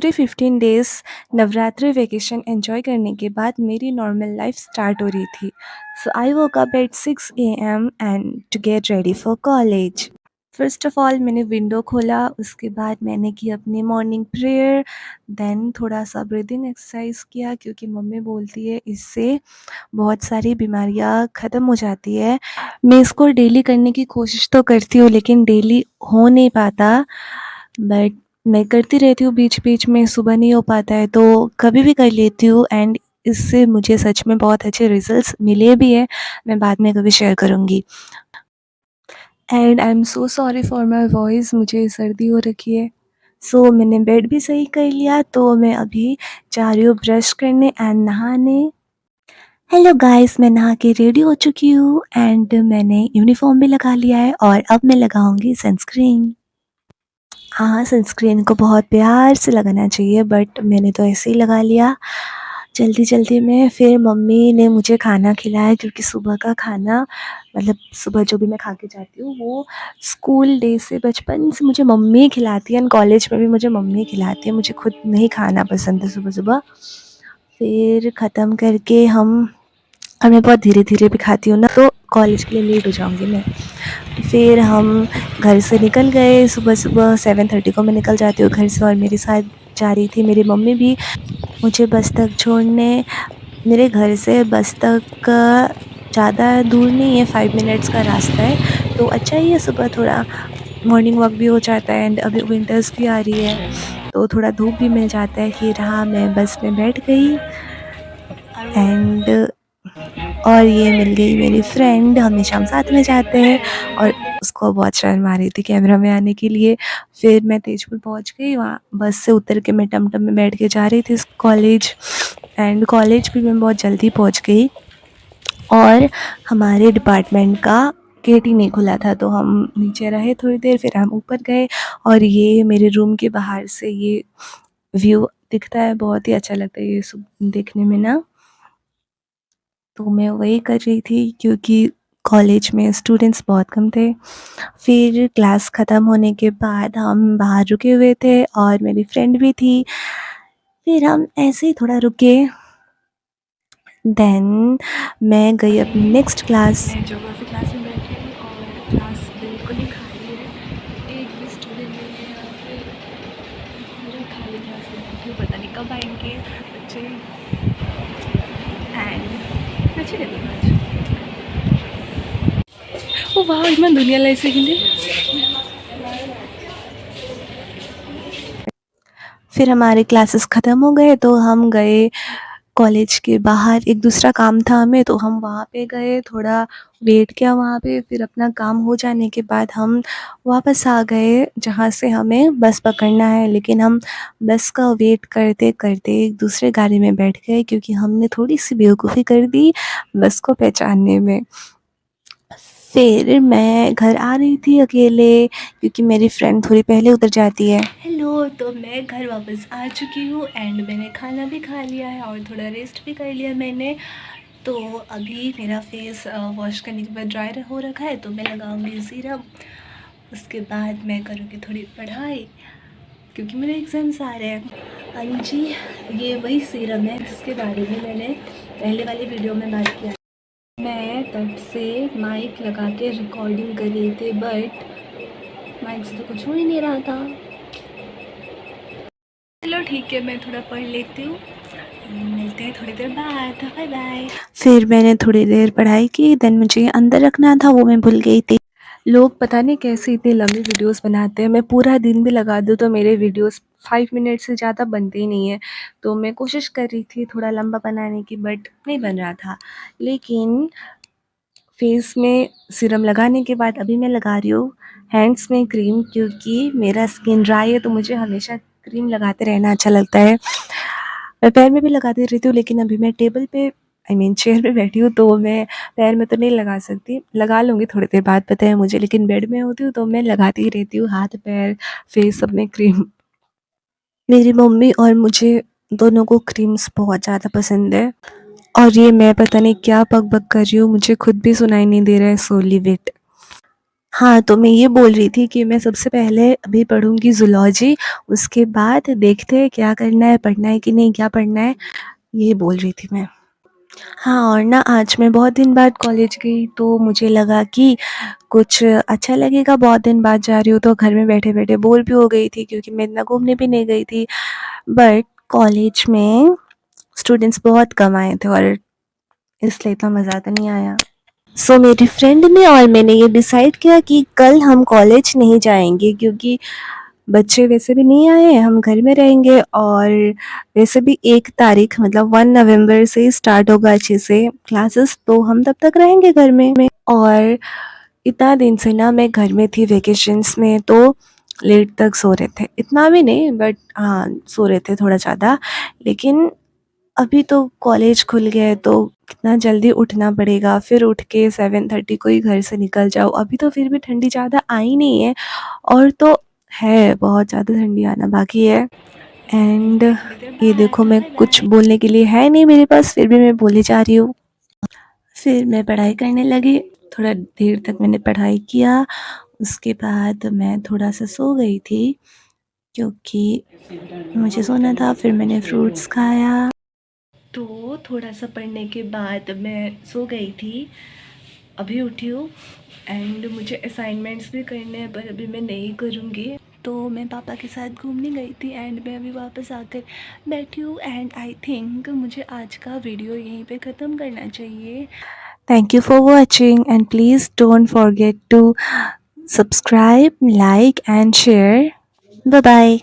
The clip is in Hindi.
पूरे 15 डेज़ नवरात्रि वेकेशन एन्जॉय करने के बाद मेरी नॉर्मल लाइफ स्टार्ट हो रही थी। So I woke up at 6 AM and to get ready for college. First of all मैंने विंडो खोला, उसके बाद मैंने की अपनी मॉर्निंग प्रेयर, देन थोड़ा-सा ब्रीथिंग एक्सरसाइज़ किया क्योंकि मम्मी बोलती है इससे बहुत सारी बीमारियाँ ख़त्म हो जाती है। मैं इसको डेली करने की कोशिश तो करती हूँ लेकिन डेली हो नहीं पाता, बट मैं करती रहती हूँ बीच-बीच में, सुबह नहीं हो पाता है तो कभी भी कर लेती हूँ एंड इससे मुझे सच में बहुत अच्छे रिज़ल्ट्स मिले भी हैं। मैं बाद में कभी शेयर करूँगी। And I am so sorry for my voice, मुझे सर्दी हो रखी है। सो मैंने बेड भी सही कर लिया तो मैं अभी जा रही हूँ ब्रश करने एंड नहाने। हेलो गाइस, मैं नहा के रेडी हो चुकी हूँ एंड मैंने यूनिफ़ॉर्म भी लगा लिया है और अब मैं लगाऊँगी सनस्क्रीन। हाँ, सनस्क्रीन को बहुत प्यार से लगाना चाहिए बट मैंने तो ऐसे ही लगा लिया जल्दी-जल्दी में। फिर मम्मी ने मुझे खाना खिलाया क्योंकि सुबह का खाना मतलब सुबह जो भी मैं खा के जाती हूँ वो स्कूल डे से बचपन से मुझे मम्मी ही खिलाती है एंड कॉलेज में भी मुझे मम्मी ही खिलाती है। मुझे खुद नहीं खाना पसंद है सुबह-सुबह। फिर ख़त्म करके और मैं बहुत धीरे-धीरे भी खाती हूँ ना तो कॉलेज के लिए लेट हो जाऊँगी मैं। फिर हम घर से निकल गए, सुबह-सुबह 7:30 को मैं निकल जाती हूँ घर से और मेरे साथ जा रही थी मेरी मम्मी भी मुझे बस तक छोड़ने। मेरे घर से बस तक ज़्यादा दूर नहीं है, 5 मिनट्स का रास्ता है, तो अच्छा ही है सुबह थोड़ा मॉर्निंग वॉक भी हो जाता है एंड अभी विंटर्स भी आ रही है, तो थोड़ा धूप भी मिल जाता है। फिर हाँ, मैं बस में बैठ गई एंड और ये मिल गई मेरी फ्रेंड, हमेशा हम साथ में जाते हैं और उसको बहुत शर्म आ रही थी कैमरा में आने के लिए। फिर मैं तेजपुर पहुंच गई, वहाँ बस से उतर के मैं टमटम में बैठ के जा रही थी कॉलेज एंड कॉलेज भी मैं बहुत जल्दी पहुंच गई और हमारे डिपार्टमेंट का गेट ही नहीं खुला था तो हम नीचे रहे थोड़ी देर, फिर हम ऊपर गए और ये मेरे रूम के बाहर से ये व्यू दिखता है, बहुत ही अच्छा लगता है ये सब देखने में ना। तो मैं वही कर रही थी क्योंकि कॉलेज में स्टूडेंट्स बहुत कम थे। फिर क्लास ख़त्म होने के बाद हम बाहर रुके हुए थे और मेरी फ्रेंड भी थी। फिर हम ऐसे ही थोड़ा रुके, देन मैं गई अपनी नेक्स्ट क्लास। मैं ज्योग्राफी क्लास में बैठी हूँ और क्लास बिल्कुल ही खाली है, एक भी स्टूडेंट नहीं है यहाँ पे। पूरी खाली क्लास में बैठी हूँ, पता नहीं कब आएंगे बच्चे एंड अच्छी लगी आज। ओ वाह, इतना दुनिया लाइफ से हिंदी। फिर हमारे क्लासेस ख़त्म हो गए तो हम गए कॉलेज के बाहर, एक दूसरा काम था हमें तो हम वहाँ पे गए, थोड़ा वेट किया वहाँ पे। फिर अपना काम हो जाने के बाद हम वापस आ गए जहाँ से हमें बस पकड़ना है, लेकिन हम बस का वेट करते-करते एक दूसरे गाड़ी में बैठ गए क्योंकि हमने थोड़ी-सी बेवकूफ़ी कर दी बस को पहचानने में। फिर मैं घर आ रही थी अकेले क्योंकि मेरी फ्रेंड थोड़ी पहले उतर जाती है। हेलो, तो मैं घर वापस आ चुकी हूँ एंड मैंने खाना भी खा लिया है और थोड़ा रेस्ट भी कर लिया मैंने। तो अभी मेरा फेस वॉश करने के बाद ड्राई हो रखा है तो मैं लगाऊंगी सीरम। उसके बाद मैं करूँगी थोड़ी पढ़ाई क्योंकि मेरे एग्ज़ाम्स आ रहे हैं। हाँ जी, ये वही सीरम है जिसके बारे में मैंने पहले वाली वीडियो में बात किया। मैं तब से माइक लगा के रिकॉर्डिंग कर रही थी बट माइक से तो कुछ हो ही नहीं रहा था। चलो ठीक है, मैं थोड़ा पढ़ लेती हूँ, मिलते हैं थोड़ी देर बाद, बाय बाय। फिर मैंने थोड़ी देर पढ़ाई की, देन मुझे अंदर रखना था वो मैं भूल गई थी। लोग पता नहीं कैसे इतनी लंबी वीडियोस बनाते हैं, मैं पूरा दिन भी लगा दूँ तो मेरे वीडियोस 5 मिनट से ज़्यादा बनते ही नहीं है। तो मैं कोशिश कर रही थी थोड़ा लंबा बनाने की बट नहीं बन रहा था। लेकिन फेस में सीरम लगाने के बाद अभी मैं लगा रही हूँ हैंड्स में क्रीम क्योंकि मेरा स्किन ड्राई है तो मुझे हमेशा क्रीम लगाते रहना अच्छा लगता है। मैं पैर में भी लगाती रहती हूँ लेकिन अभी मैं टेबल पे चेयर पे बैठी हूँ तो मैं पैर में तो नहीं लगा सकती, लगा लूँगी थोड़ी देर बाद पता है मुझे, लेकिन बेड में होती हूँ तो मैं लगाती ही रहती हूँ हाथ पैर फेस सब में क्रीम। मेरी मम्मी और मुझे दोनों को क्रीम्स बहुत ज़्यादा पसंद है और ये मैं पता नहीं क्या बक बक कर रही हूँ, मुझे खुद भी सुनाई नहीं दे रहा है, सो लीव इट। हाँ, तो मैं ये बोल रही थी कि मैं सबसे पहले अभी पढ़ूँगी ज़ूलॉजी, उसके बाद देखते हैं क्या करना है, पढ़ना है कि नहीं, क्या पढ़ना है, ये बोल रही थी मैं। हाँ, और ना आज मैं बहुत दिन बाद कॉलेज गई तो मुझे लगा कि कुछ अच्छा लगेगा, बहुत दिन बाद जा रही हूँ तो घर में बैठे-बैठे बोर भी हो गई थी क्योंकि मैं इतना घूमने भी नहीं गई थी। बट कॉलेज में स्टूडेंट्स बहुत कम आए थे और इसलिए इतना मज़ा तो नहीं आया। सो मेरी फ्रेंड ने और मैंने ये डिसाइड किया कि कल हम कॉलेज नहीं जाएंगे क्योंकि बच्चे वैसे भी नहीं आए हैं, हम घर में रहेंगे और वैसे भी 1 तारीख मतलब 1 नवंबर से स्टार्ट होगा अच्छे से क्लासेस, तो हम तब तक रहेंगे घर में। और इतना दिन से ना मैं घर में थी वेकेशंस में तो लेट तक सो रहे थे, इतना भी नहीं बट हाँ सो रहे थे थोड़ा ज़्यादा। लेकिन अभी तो कॉलेज खुल गया है तो कितना जल्दी उठना पड़ेगा, फिर उठ के 7:30 को ही घर से निकल जाओ। अभी तो फिर भी ठंडी ज़्यादा आई नहीं है और तो है बहुत ज़्यादा ठंडी आना बाकी है। एंड ये देखो मैं कुछ बोलने के लिए है नहीं मेरे पास, फिर भी मैं बोले जा रही हूँ। फिर मैं पढ़ाई करने लगी, थोड़ा देर तक मैंने पढ़ाई किया, उसके बाद मैं थोड़ा सा सो गई थी क्योंकि मुझे सोना था। फिर मैंने फ्रूट्स खाया तो थोड़ा सा पढ़ने के बाद मैं सो गई थी। अभी उठी हूँ एंड मुझे असाइनमेंट्स भी करने हैं पर अभी मैं नहीं करूँगी। तो मैं पापा के साथ घूमने गई थी एंड मैं अभी वापस आकर बैठी हूँ एंड आई थिंक मुझे आज का वीडियो यहीं पे ख़त्म करना चाहिए। Thank you for watching and please don't forget to subscribe, like and share. Bye bye.